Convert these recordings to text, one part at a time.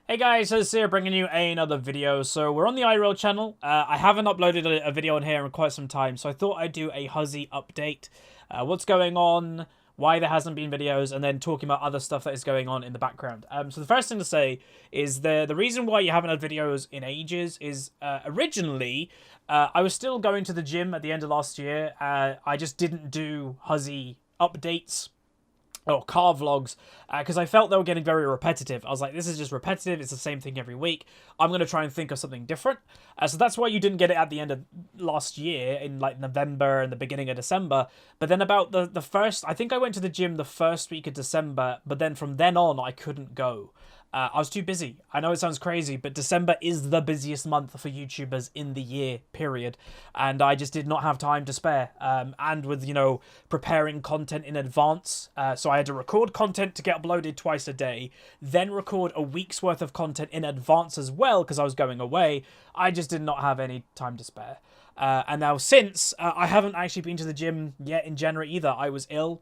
Hey guys, Huzzy here bringing you another video. So we're on the IRL channel. I haven't uploaded a video on here in quite some time, so I thought I'd do a Huzzy update. What's going on, why there hasn't been videos, and then talking about other stuff that is going on in the background. So the first thing to say is the reason why you haven't had videos in ages is originally I was still going to the gym at the end of last year. I just didn't do Huzzy updates or car vlogs because I felt they were getting very repetitive. I was like, this is just repetitive. It's the same thing every week. I'm going to try and think of something different. So that's why you didn't get it at the end of last year in like November and the beginning of December. But then about the first, I think I went to the gym the first week of December, but then from then on, I couldn't go. I was too busy. I know it sounds crazy, but December is the busiest month for YouTubers in the year, period. And I just did not have time to spare. And with, preparing content in advance. So I had to record content to get uploaded twice a day, then record a week's worth of content in advance as well, because I was going away. I just did not have any time to spare. And now since, I haven't actually been to the gym yet in January either. I was ill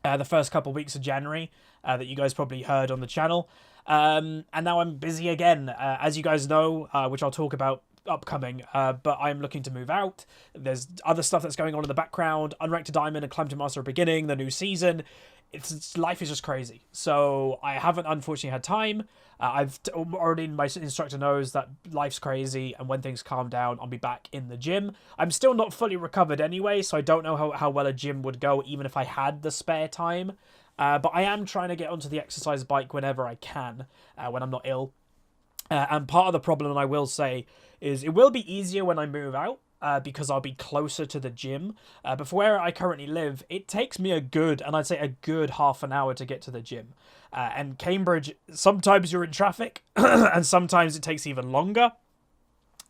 the first couple of weeks of January that you guys probably heard on the channel. And now I'm busy again, as you guys know, which I'll talk about upcoming, but I'm looking to move out. There's other stuff that's going on in the background, Unranked to Diamond and Climb to Master beginning, the new season. Life is just crazy. So I haven't unfortunately had time. I've already, my instructor knows that life's crazy, and when things calm down, I'll be back in the gym. I'm still not fully recovered anyway, so I don't know how well a gym would go, even if I had the spare time. But I am trying to get onto the exercise bike whenever I can, when I'm not ill. And part of the problem, and I will say, is it will be easier when I move out, because I'll be closer to the gym. But for where I currently live, it takes me and I'd say a good half an hour to get to the gym. And Cambridge, sometimes you're in traffic, and sometimes it takes even longer.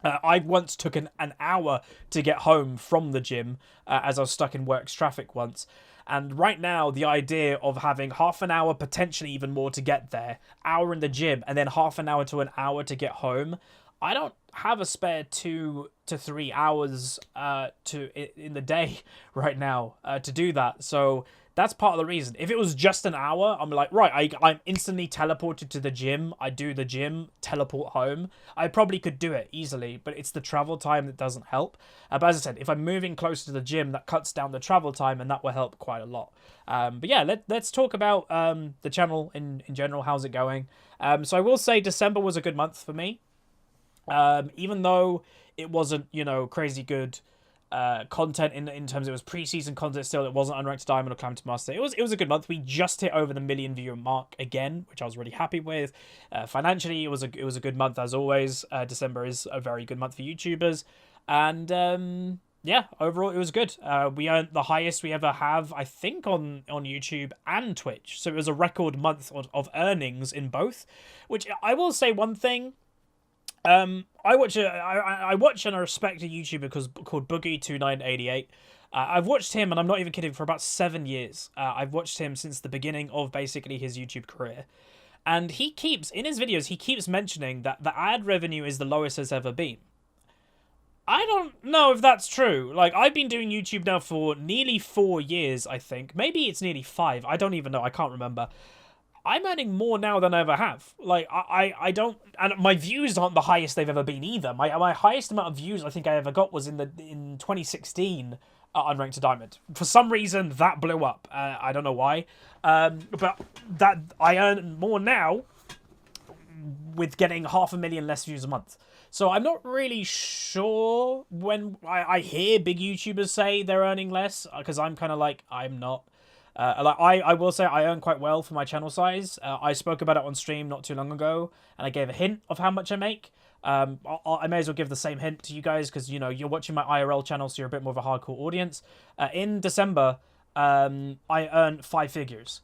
I once took an hour to get home from the gym, as I was stuck in work's traffic once. And right now, the idea of having half an hour, potentially even more to get there, hour in the gym, and then half an hour to an hour to get home, I don't have a spare 2 to 3 hours in the day right now to do that. So that's part of the reason. If it was just an hour, I'm like, right, I'm instantly teleported to the gym. I do the gym, teleport home. I probably could do it easily, but it's the travel time that doesn't help. But as I said, if I'm moving closer to the gym, that cuts down the travel time, and that will help quite a lot. But yeah, let's talk about the channel in general. How's it going? So I will say December was a good month for me. Even though it wasn't, crazy good content in terms it was preseason content, still it wasn't Unranked Diamond or Climb to Master. It was a good month. We just hit over the 1 million viewer mark again, which I was really happy with. Financially, it was a good month as always. December is a very good month for YouTubers, and yeah, overall it was good. We earned the highest we ever have, I think, on YouTube and Twitch. So it was a record month of earnings in both. Which I will say one thing. I watch and I respect a YouTuber called Boogie2988. I've watched him, and I'm not even kidding, for about 7 years. I've watched him since the beginning of basically his YouTube career. And he keeps, in his videos, he keeps mentioning that the ad revenue is the lowest it's ever been. I don't know if that's true. Like, I've been doing YouTube now for nearly 4 years, I think. Maybe it's nearly 5. I don't even know. I can't remember. I'm earning more now than I ever have. Like, I don't... And my views aren't the highest they've ever been either. My highest amount of views I think I ever got was in 2016 Unranked to Diamond. For some reason, that blew up. I don't know why. But that I earn more now with getting 500,000 less views a month. So I'm not really sure when I hear big YouTubers say they're earning less, because I'm kind of like, I'm not. I will say I earn quite well for my channel size. I spoke about it on stream not too long ago, and I gave a hint of how much I make. I may as well give the same hint to you guys, because, you're watching my IRL channel, so you're a bit more of a hardcore audience. In December, I earned 5 figures.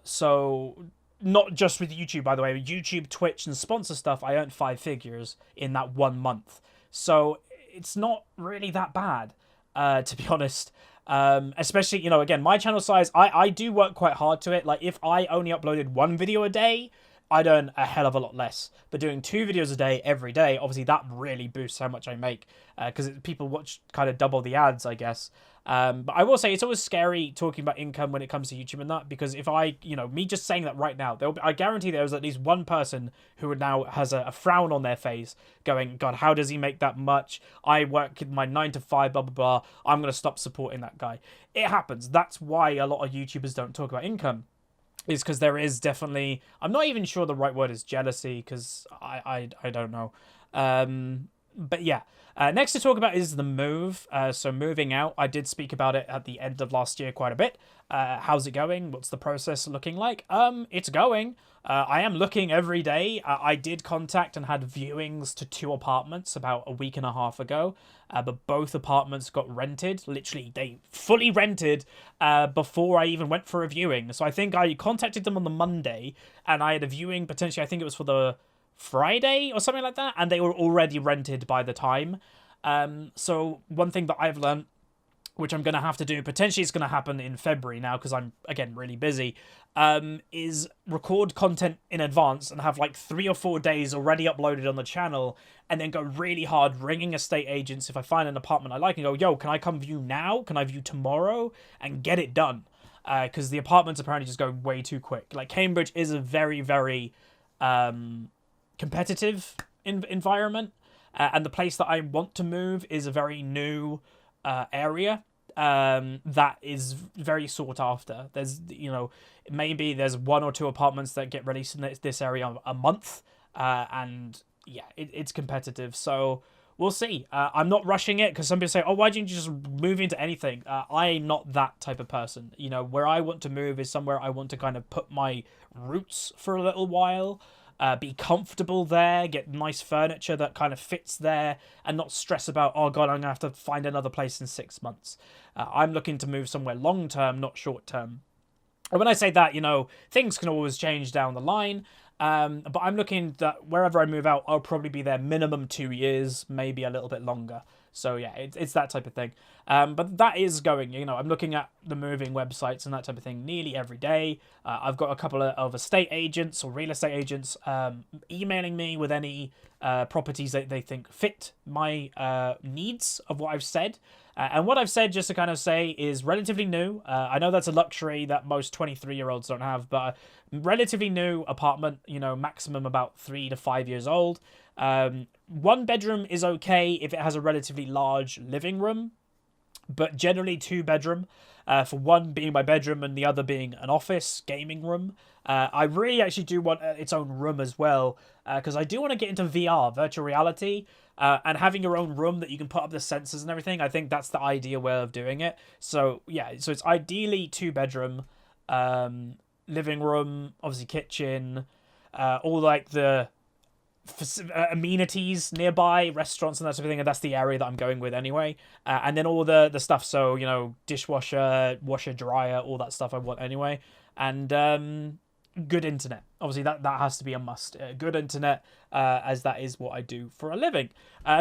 So not just with YouTube, by the way. YouTube, Twitch, and sponsor stuff, I earned 5 figures in that 1 month. So it's not really that bad, to be honest. Especially, again, my channel size, I do work quite hard to it. Like, if I only uploaded 1 video a day, I'd earn a hell of a lot less. But doing 2 videos a day every day, obviously that really boosts how much I make, because people watch kind of double the ads, I guess. But I will say it's always scary talking about income when it comes to YouTube and that, because if I, me just saying that right now, I guarantee there's at least one person who now has a frown on their face going, God, how does he make that much? I work in my 9 to 5, blah, blah, blah. I'm going to stop supporting that guy. It happens. That's why a lot of YouTubers don't talk about income. Is because there is definitely, I'm not even sure the right word is jealousy, because I don't know. But yeah, next to talk about is the move. So moving out, I did speak about it at the end of last year quite a bit. How's it going? What's the process looking like? It's going. I am looking every day. I did contact and had viewings to 2 apartments about a week and a half ago. But both apartments got rented. Literally, they fully rented before I even went for a viewing. So I think I contacted them on the Monday, and I had a viewing potentially, I think it was for the Friday or something like that, and they were already rented by the time. So one thing that I've learned, which I'm going to have to do, potentially it's going to happen in February now because I'm, again, really busy, is record content in advance and have like 3 or 4 days already uploaded on the channel, and then go really hard ringing estate agents if I find an apartment I like and go, yo, can I come view now? Can I view tomorrow? And get it done. Because the apartments apparently just go way too quick. Like, Cambridge is a very, very competitive environment, and the place that I want to move is a very new area that is very sought after. There's, maybe there's 1 or 2 apartments that get released in this area a month, and yeah, it's competitive. So we'll see. I'm not rushing it, because some people say, oh, why don't you just move into anything? I'm not that type of person. Where I want to move is somewhere I want to kind of put my roots for a little while. Be comfortable there, get nice furniture that kind of fits there, and not stress about, oh God, I'm going to have to find another place in 6 months. I'm looking to move somewhere long-term, not short-term. And when I say that, things can always change down the line, but I'm looking that wherever I move out, I'll probably be there minimum 2 years, maybe a little bit longer. So yeah, it's that type of thing. But that is going, I'm looking at the moving websites and that type of thing nearly every day. I've got a couple of estate agents or real estate agents emailing me with any properties that they think fit my needs of what I've said. And what I've said, just to kind of say, is relatively new. I know that's a luxury that most 23-year-olds don't have, but relatively new apartment, maximum about 3 to 5 years old. 1 bedroom is okay if it has a relatively large living room, but generally 2 bedroom, for one being my bedroom and the other being an office gaming room. I really actually do want its own room as well, because I do want to get into VR, virtual reality, and having your own room that you can put up the sensors and everything. I think that's the ideal way of doing it. So yeah, so it's ideally 2 bedroom, living room, obviously kitchen, all like the amenities nearby, restaurants and that sort of thing, and that's the area that I'm going with anyway. And then all the stuff, so dishwasher, washer, dryer, all that stuff I want anyway. And good internet, obviously that has to be a must. Good internet, as that is what I do for a living.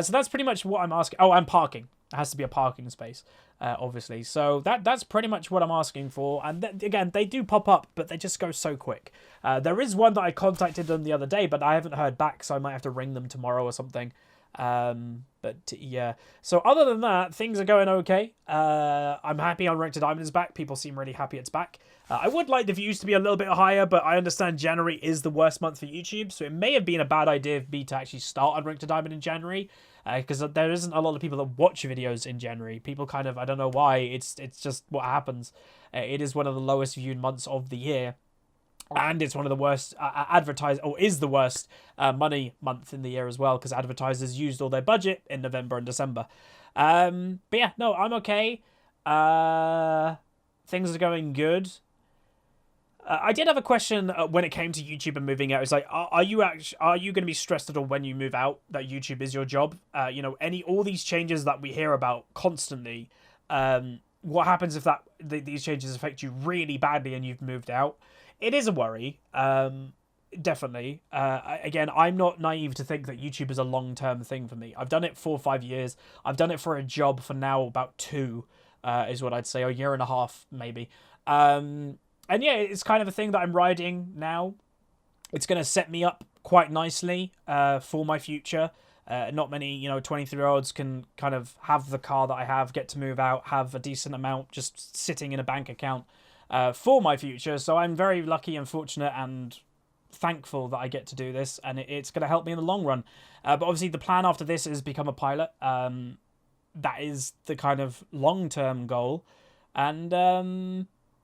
So that's pretty much what I'm asking. Oh, and parking. It has to be a parking space, obviously. So that's pretty much what I'm asking for. And again, they do pop up, but they just go so quick. There is one that I contacted them the other day, but I haven't heard back, so I might have to ring them tomorrow or something. But yeah, so other than that, things are going okay. I'm happy on Rank to Diamond is back. People seem really happy it's back. I would like the views to be a little bit higher, but I understand January is the worst month for YouTube, so it may have been a bad idea for me to actually start on Rank to Diamond in January, because there isn't a lot of people that watch videos in January. People kind of, I don't know why, it's just what happens. It is one of the lowest viewed months of the year. And it's one of the worst is the worst money month in the year as well, because advertisers used all their budget in November and December. But yeah, no, I'm okay. Things are going good. I did have a question when it came to YouTube and moving out. It's like, are you going to be stressed at all when you move out that YouTube is your job? All these changes that we hear about constantly. What happens if these changes affect you really badly and you've moved out? It is a worry, definitely. Again, I'm not naive to think that YouTube is a long-term thing for me. I've done it 4 or 5 years. I've done it for a job for now about 2, is what I'd say, or 1.5 years, maybe. And yeah, it's kind of a thing that I'm riding now. It's going to set me up quite nicely for my future. Not many, 23-year-olds can kind of have the car that I have, get to move out, have a decent amount just sitting in a bank account for my future. So I'm very lucky and fortunate and thankful that I get to do this, and it's going to help me in the long run. But obviously the plan after this is become a pilot. That is the kind of long-term goal. And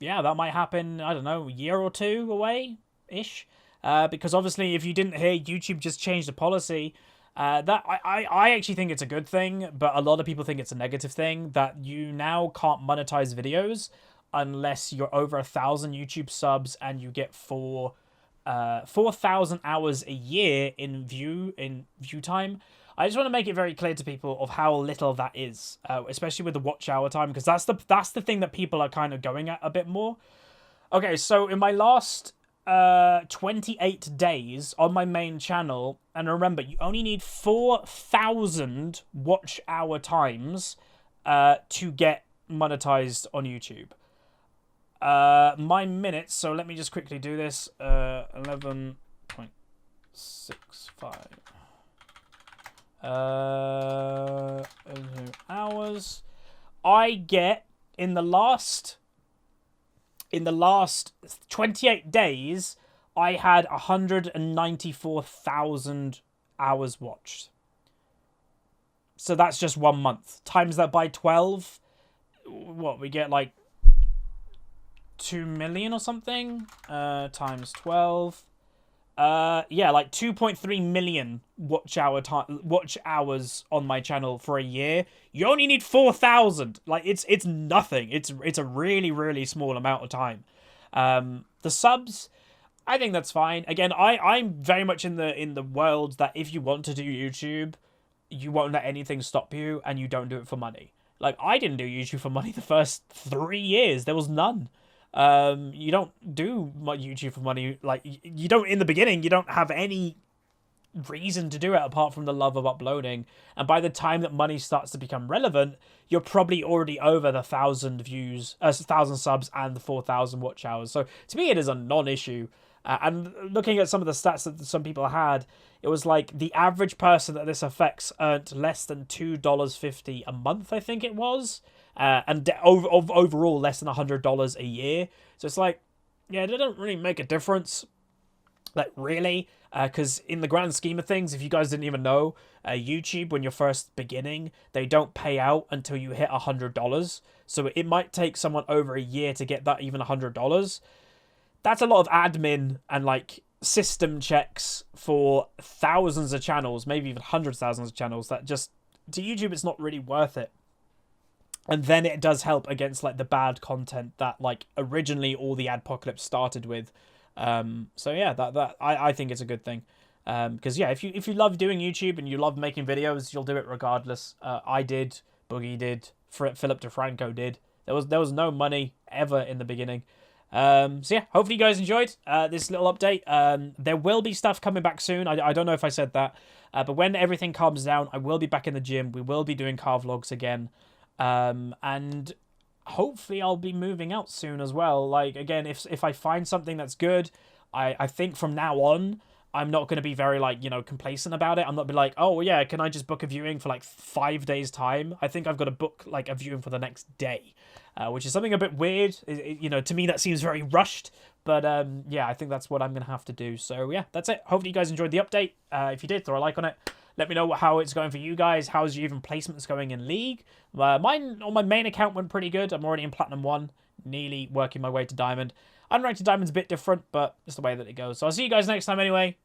yeah, that might happen, I don't know, a year or two away-ish. Because obviously if you didn't hear, YouTube just changed the policy. That I actually think it's a good thing, but a lot of people think it's a negative thing, that you now can't monetize videos unless you're over 1,000 YouTube subs and you get 4,000 hours a year in view time. I just want to make it very clear to people of how little that is, especially with the watch hour time, because that's the thing that people are kind of going at a bit more. Okay, so in my last 28 days on my main channel, and remember, you only need 4,000 watch hour times to get monetized on YouTube. My minutes, so let me just quickly do this. 11.65 hours. I get in the last 28 days, I had 194,000 hours watched. So that's just 1 month. Times that by 12, what, we get like 2 million or something? Times 12. Yeah, like 2.3 million watch hours on my channel for a year. You only need 4,000. Like it's nothing. It's a really, really small amount of time. The subs, I think that's fine. Again, I'm very much in the world that if you want to do YouTube, you won't let anything stop you, and you don't do it for money. Like, I didn't do YouTube for money the first 3 years. There was none. You don't do YouTube for money. Like, you don't, in the beginning, you don't have any reason to do it apart from the love of uploading. And by the time that money starts to become relevant, you're probably already over the 1,000 views, 1,000 subs and the 4,000 watch hours. So to me, it is a non-issue. And looking at some of the stats that some people had, it was like the average person that this affects earned less than $2.50 a month, I think it was. And overall less than $100 a year. So it's like, yeah, it doesn't really make a difference. Like, really? Because in the grand scheme of things, if you guys didn't even know, YouTube, when you're first beginning, they don't pay out until you hit $100. So it might take someone over a year to get that even $100. That's a lot of admin and, like, system checks for thousands of channels, maybe even hundreds of thousands of channels, that just, to YouTube, it's not really worth it. And then it does help against, like, the bad content that, like, originally all the adpocalypse started with. So yeah, I think it's a good thing. Because yeah, if you love doing YouTube and you love making videos, you'll do it regardless. I did, Boogie did, Philip DeFranco did. There was no money ever in the beginning. So yeah, hopefully you guys enjoyed this little update. There will be stuff coming back soon. I don't know if I said that, but when everything calms down, I will be back in the gym. We will be doing car vlogs again. And hopefully I'll be moving out soon as well. Like, again, if I find something that's good, I think from now on, I'm not going to be very, like, complacent about it. I'm not be like, oh yeah, can I just book a viewing for like 5 days time? I think I've got to book like a viewing for the next day, which is something a bit weird. To me that seems very rushed, but yeah, I think that's what I'm going to have to do. So yeah, that's it. Hopefully you guys enjoyed the update. If you did, throw a like on it. Let me know how it's going for you guys. How's your even placements going in League? Mine on my main account went pretty good. I'm already in Platinum 1, nearly working my way to Diamond. Unranked to Diamond's a bit different, but it's the way that it goes. So I'll see you guys next time anyway.